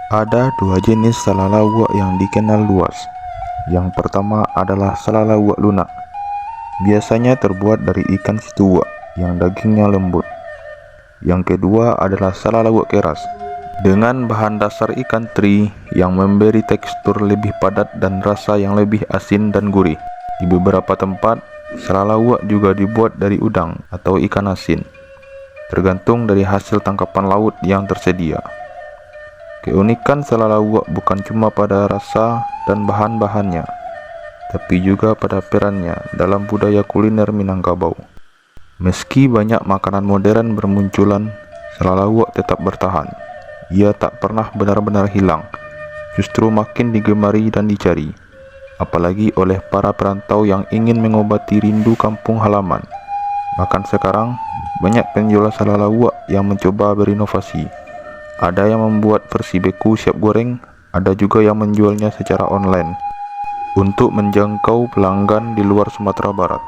Ada dua jenis salalawak yang dikenal luas. Yang pertama adalah salalawak lunak. Biasanya terbuat dari ikan situak yang dagingnya lembut. Yang kedua adalah salalawak keras dengan bahan dasar ikan teri yang memberi tekstur lebih padat dan rasa yang lebih asin dan gurih. Di beberapa tempat, salalawak juga dibuat dari udang atau ikan asin, tergantung dari hasil tangkapan laut yang tersedia. Keunikan salalawak bukan cuma pada rasa dan bahan-bahannya, tapi juga pada perannya dalam budaya kuliner Minangkabau. Meski banyak makanan modern bermunculan, salalawak tetap bertahan. Ia tak pernah benar-benar hilang, justru makin digemari dan dicari, apalagi oleh para perantau yang ingin mengobati rindu kampung halaman. Bahkan sekarang, banyak penjual salalawak yang mencoba berinovasi. Ada yang membuat versi beku siap goreng, ada juga yang menjualnya secara online untuk menjangkau pelanggan di luar Sumatera Barat.